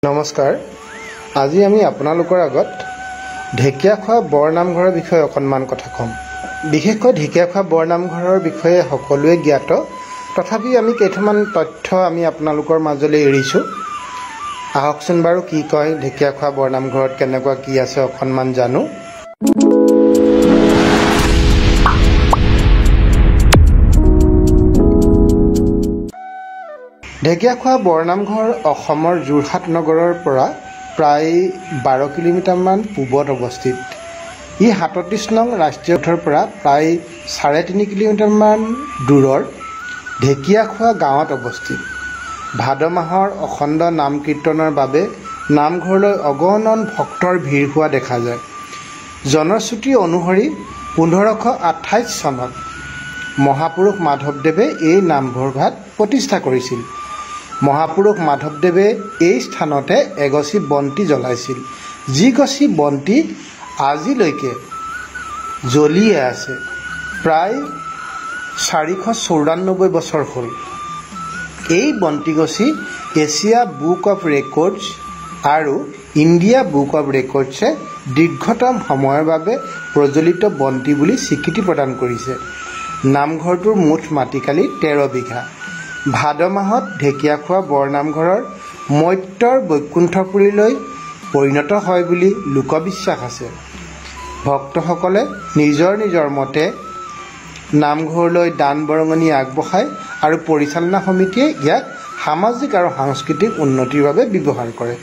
নমস্কাৰ আজি আমি আপোনালোকৰ আগত ঢেকিয়াখোৱা বৰনামঘৰৰ বিষয়ে অকণমান কথা ক'ম। বিশেষকৈ ঢেকিয়াখোৱা বৰনামঘৰৰ বিষয়ে সকলোৱে জ্ঞাত, তথাপি আমি কেইটামান তথ্য আমি আপোনালোকৰ মাজলৈ এৰিছোঁ। আহকচোন বাৰু কি কয় ঢেকিয়াখোৱা বৰনামঘৰত কেনেকুৱা কি আছে অকণমান জানো। ঢেকিয়াখোৱা বৰনামঘৰ অসমৰ যোৰহাট নগৰৰ পৰা প্ৰায় 12 কিলোমিটাৰমান পূবত অৱস্থিত। ই 37 নং ৰাষ্ট্ৰীয় পথৰ পৰা প্ৰায় 3.5 কিলোমিটাৰমান দূৰৰ ঢেকিয়াখোৱা গাঁৱত অৱস্থিত। ভাদ মাহৰ অখণ্ড নাম কীৰ্তনৰ বাবে নামঘৰলৈ অগণন ভক্তৰ ভিৰ হোৱা দেখা যায়। জনশ্ৰুতি অনুসৰি 1528 চনত মহাপুৰুষ মাধৱদেৱে এই নামঘৰভাগ প্ৰতিষ্ঠা কৰিছিল। মহাপুৰুষ মাধৱদেৱে এই স্থানতে এগছি বন্তি জ্বলাইছিল, যি গছি বন্তি আজিলৈকে জ্বলিয়ে আছে। প্ৰায় 494 বছৰ হ'ল। এই বন্তিগছি এছিয়া বুক অৱ ৰেকৰ্ডছ আৰু ইণ্ডিয়া বুক অৱ ৰেকৰ্ডছে দীৰ্ঘতম সময়ৰ বাবে প্ৰজ্বলিত বন্তি বুলি স্বীকৃতি প্ৰদান কৰিছে। নামঘৰটোৰ মুঠ মাটিকালি 13 বিঘা। ভাদ মাহত ঢেকিয়াখোৱা বৰনামঘৰৰ মত্যৰ বৈকুণ্ঠপুৰীলৈ পৰিণত হয় বুলি লোকবিশ্বাস আছে। ভক্তসকলে নিজৰ নিজৰ মতে নামঘৰলৈ দান বৰঙণি আগবঢ়ায় আৰু পৰিচালনা সমিতিয়ে ইয়াক সামাজিক আৰু সাংস্কৃতিক উন্নতিৰ বাবে ব্যৱহাৰ কৰে।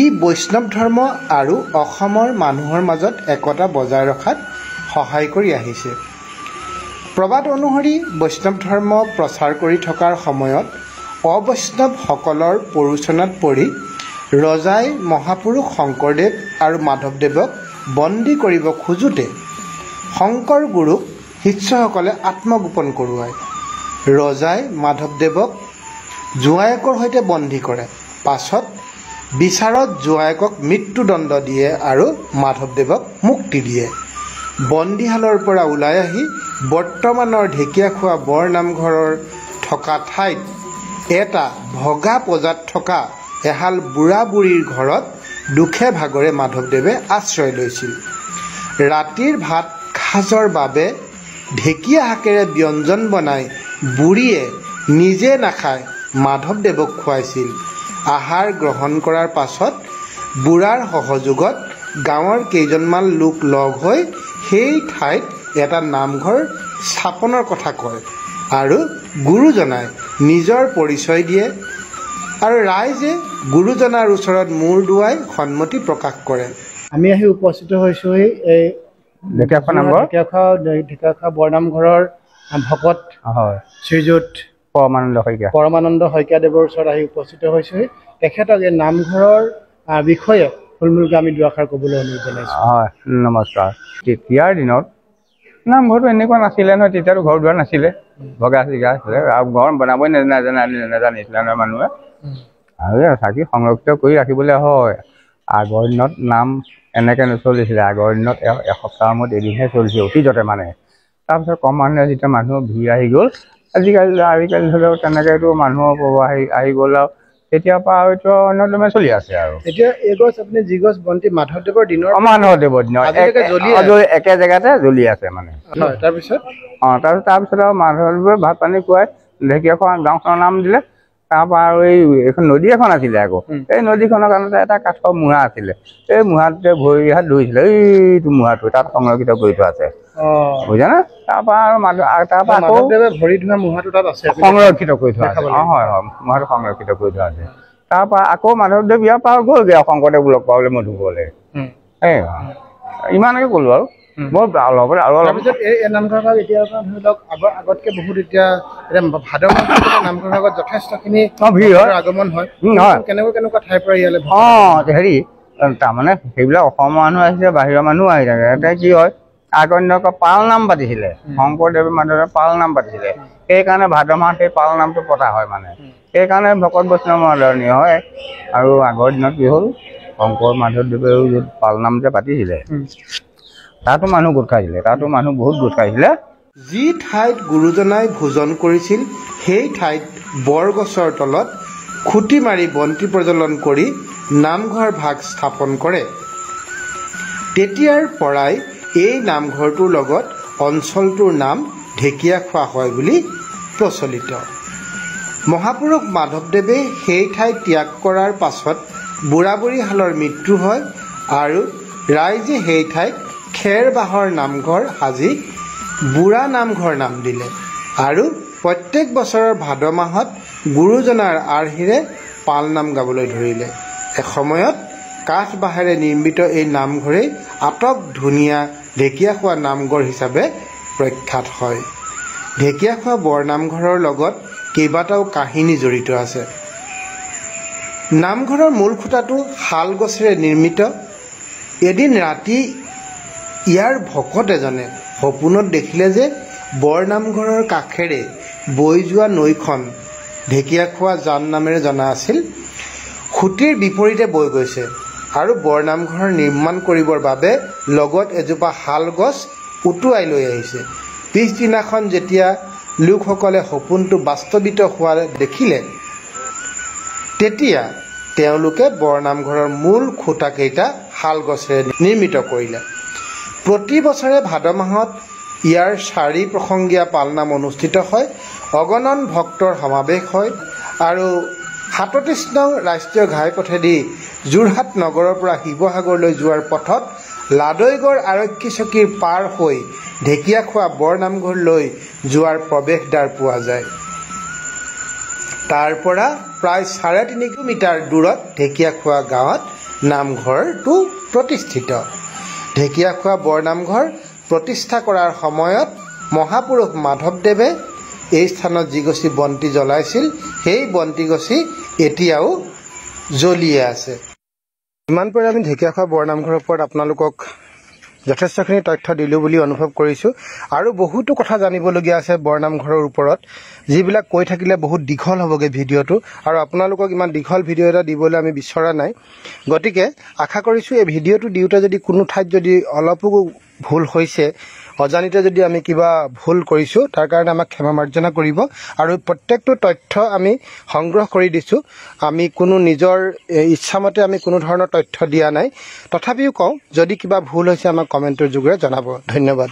ই বৈষ্ণৱ ধৰ্ম আৰু অসমৰ মানুহৰ মাজত একতা বজাই ৰখাত সহায় কৰি আহিছে। প্ৰবাদ অনুসৰি বৈষ্ণৱ ধৰ্ম প্ৰচাৰ কৰি থকাৰ সময়ত অবৈষ্ণৱসকলৰ প্ৰৰোচনাত পৰি ৰজাই মহাপুৰুষ শংকৰদেৱ আৰু মাধৱদেৱক বন্দী কৰিব খোজোতে শংকৰ গুৰুক শিষ্যসকলে আত্মগোপন কৰোৱায়। ৰজাই মাধৱদেৱক জোঁৱায়েকৰ সৈতে বন্দী কৰে। পাছত বিচাৰত জোঁৱায়েকক মৃত্যুদণ্ড দিয়ে আৰু মাধৱদেৱক মুক্তি দিয়ে। বন্দীশালৰ পৰা ওলাই আহি বৰ্তমানৰ ঢেকিয়াখোৱা বৰনামঘৰৰ থকা ঠাইত এটা ভগা পজাত থকা এহাল বুঢ়া বুঢ়ীৰ ঘৰত দুখে ভাগৰে মাধৱদেৱে আশ্ৰয় লৈছিল। ৰাতিৰ ভাত সাজৰ বাবে ঢেকীয়া শাকেৰে ব্যঞ্জন বনাই বুঢ়ীয়ে নিজে নাখাই মাধৱদেৱক খুৱাইছিল। আহাৰ গ্ৰহণ কৰাৰ পাছত বুঢ়াৰ সহযোগত গাঁৱৰ কেইজনমান লোক লগ হৈ সেই ঠাইত এটা নামঘৰ স্থাপনৰ কথা কয় আৰু গুৰুজনাই নিজৰ পৰিচয় দিয়ে আৰু ৰাইজে গুৰুজনাৰ ওচৰত মূৰ দোৱাই সন্মতি প্ৰকাশ কৰে। আমি আহি উপস্থিত হৈছোঁ এই ঢেকিয়াখোৱা বৰনামঘৰৰ ভকত শ্ৰীযুত পৰমানন্দ শইকীয়াদেৱৰ ওচৰত আহি উপস্থিত হৈছোঁ। তেখেতক এই নামঘৰৰ বিষয়ে থুলমূলকৈ আমি দুআষাৰ ক'বলৈ অনুৰোধ জনাইছোঁ। হয়, নমস্কাৰ। তেতিয়াৰ দিনত নামঘৰটো এনেকুৱা নাছিলে নহয়, তেতিয়াতো ঘৰ দুৱাৰ নাছিলে, ভগা চিগা আছিলে আৰু ঘৰ বনাবই নাজানিছিলে নহয় মানুহে। আৰু চাকি সংৰক্ষিত কৰি ৰাখিবলৈ হয়। আগৰ দিনত নাম এনেকৈ নচলিছিলে। আগৰ দিনত এসপ্তাহৰ মূৰত এদিনহে চলিছিল অতীজতে মানে। তাৰপিছত ক্ৰমান্বয়ে যেতিয়া মানুহৰ ভিৰ আহি গ'ল, আজিকালি ধৰি লওক তেনেকৈতো মানুহৰ প্ৰবাহ আহি গ'ল আৰু তেতিয়াৰ পৰা আৰু এইটো অন্যতমে চলি আছে। আৰু এতিয়া এই গছ আপুনি যি গছ বন্তি মাধৱদেৱৰ দিনৰ একে জেগাতে জ্বলি আছে মানে। তাৰপিছত তাৰপিছত আৰু মাধৱদেৱে ভাত পানী খুৱাই ঢেকিয়াখোৱা গাঁওখনৰ নাম দিলে। তাৰপৰা আৰু এইখন নদী এখন আছিলে আকৌ, এই নদীখনৰ কাৰণতে এটা কাঠৰ মূঢ়া আছিলে। এই মূঢ়াটোতে ভৰি হাত ধৰিছিলে। এইটো মূঢ়াটো তাত সংৰক্ষিত কৰি থোৱা আছে, বুজিছানে? তাৰপৰা আৰু তাৰপৰা আকৌ ভৰি ধোৱা মূঢ়াটো তাত আছে, সংৰক্ষিত কৰি থোৱা আছে। হয়, মূঢ়াটো সংৰক্ষিত কৰি থোৱা আছে। তাৰপৰা আকৌ মাধৱদেৱ ইয়াৰ পৰা গ'লগৈ আৰু শংকৰদেৱ লগ পাবলৈ মধুপুৰলৈ। ইমানকে ক'লো আৰু মই অলপ এই নামঘৰ ভাগ এতিয়া ধৰি লওক আগতকে বহুত এতিয়া ভাদ মাহত নামঘৰ ভাগত যথেষ্টখিনি ভিৰ হয়, আগমন হয়। কেনেকুৱা ঠাইৰ পৰা ইয়ালৈ হেৰি তাৰমানে সেইবিলাক অসমৰ মানুহ আহিছে, বাহিৰৰ মানুহ আহি থাকে। এতিয়া কি হয়, আগৰ দিনত পাল নাম পাতিছিলে, শংকৰদেৱে মাধৱদেৱে পাল নাম পাতিছিলে। সেইকাৰণে ভাদ মাহত সেই পাল নামটো পতা হয় মানে। সেইকাৰণে ভকত বৈষ্ণৱ আদৰণীয় হয়। আৰু আগৰ দিনত কি হ'ল, শংকৰ মাধৱদেৱেও য'ত পাল নাম যে পাতিছিলে তাতো মানুহ গোট খাইছিলে, বহুত গোট খাইছিলে। যি ঠাইত গুৰুজনাই ভোজন কৰিছিল সেই ঠাইত বৰগছৰ তলত খুঁটি মাৰি বন্তি প্ৰজ্বলন কৰি নামঘৰ ভাগ স্থাপন কৰে। তেতিয়াৰ পৰাই এই নামঘৰটোৰ লগত অঞ্চলটোৰ নাম ঢেকীয়াখোৱা হয় বুলি প্ৰচলিত। মহাপুৰুষ মাধৱদেৱে সেই ঠাই ত্যাগ কৰাৰ পাছত বুঢ়াবুঢ়ীহালৰ মৃত্যু হয় আৰু ৰাইজে সেই ঠাইত খেৰ বাঁহৰ নামঘৰ সাজি বুঢ়া নামঘৰ নাম দিলে আৰু প্ৰত্যেক বছৰৰ ভাদ মাহত গুৰুজনাৰ আৰ্হিৰে পালনাম গাবলৈ ধৰিলে। এসময়ত কাঠ বাঁহেৰে নিৰ্মিত এই নামঘৰেই আটক ধুনীয়া ঢেকীয়াখোৱা নামঘৰ হিচাপে প্ৰখ্যাত হয়। ঢেকীয়াখোৱা বৰনামঘৰৰ লগত কেইবাটাও কাহিনী জড়িত আছে। নামঘৰৰ মূল খুঁটাটো শাল গছেৰে নিৰ্মিত। এদিন ৰাতি ইয়াৰ ভকত এজনে সপোনত দেখিলে যে বৰনামঘৰৰ কাষেৰে বৈ যোৱা নৈখন ঢেকীয়াখোৱা জান নামেৰে জনা আছিল, খুঁটিৰ বিপৰীতে বৈ গৈছে আৰু বৰনামঘৰ নিৰ্মাণ কৰিবৰ বাবে লগত এজোপা শাল গছ উটুৱাই লৈ আহিছে। পিছদিনাখন যেতিয়া লোকসকলে সপোনটো বাস্তৱিত হোৱা দেখিলে, তেতিয়া তেওঁলোকে বৰনামঘৰৰ মূল খুঁটাকেইটা শাল গছেৰে নিৰ্মিত কৰিলে। প্ৰতি বছৰে ভাদ মাহত ইয়াৰ চাৰি প্ৰসংগীয়া পালনাম অনুষ্ঠিত হয়। অগণন ভক্তৰ সমাৱেশ হয় আৰু ৩৭ নং ৰাষ্ট্ৰীয় ঘাইপথেদি যোৰহাট নগৰৰ পৰা শিৱসাগৰলৈ যোৱাৰ পথত লাদৈগড় আৰক্ষী চকীৰ পাৰ হৈ ঢেকীয়াখোৱা বৰনামঘৰলৈ যোৱাৰ প্ৰৱেশদ্বাৰ পোৱা যায়। তাৰ পৰা প্ৰায় ৩.৫ কিলোমিটাৰ দূৰত ঢেকীয়াখোৱা গাঁৱত নামঘৰটো প্ৰতিষ্ঠিত। ঢেকীয়াখোৱা বৰনামঘৰ প্ৰতিষ্ঠা কৰাৰ সময়ত মহাপুৰুষ মাধৱদেৱে এই স্থানত যিগছি বন্তি জ্বলাইছিল, সেই বন্তিগছি এতিয়াও জ্বলিয়ে আছে। ইমান পৰে আমি ঢেকীয়াখোৱা বৰনামঘৰৰ ওপৰত আপোনালোকক যথেষ্টখিনি তথ্য দিলোঁ বুলি অনুভৱ কৰিছোঁ আৰু বহুতো কথা জানিবলগীয়া আছে বৰনামঘৰৰ ওপৰত, যিবিলাক কৈ থাকিলে বহুত দীঘল হ'বগৈ ভিডিঅ'টো আৰু আপোনালোকক ইমান দীঘল ভিডিঅ' এটা দিবলৈ আমি বিচৰা নাই। গতিকে আশা কৰিছোঁ এই ভিডিঅ'টো দিওঁতে যদি কোনো ঠাইত যদি অলপো ভুল হৈছে, অজানিতে যদি আমি কিবা ভুল কৰিছোঁ, তাৰ কাৰণে আমাক ক্ষমা মাৰ্জনা কৰিব আৰু প্ৰত্যেকটো তথ্য আমি সংগ্ৰহ কৰি দিছোঁ। আমি কোনো নিজৰ ইচ্ছামতে আমি কোনো ধৰণৰ তথ্য দিয়া নাই। তথাপিও কওঁ, যদি কিবা ভুল হৈছে আমাক কমেণ্টৰ যোগেৰে জনাব। ধন্যবাদ।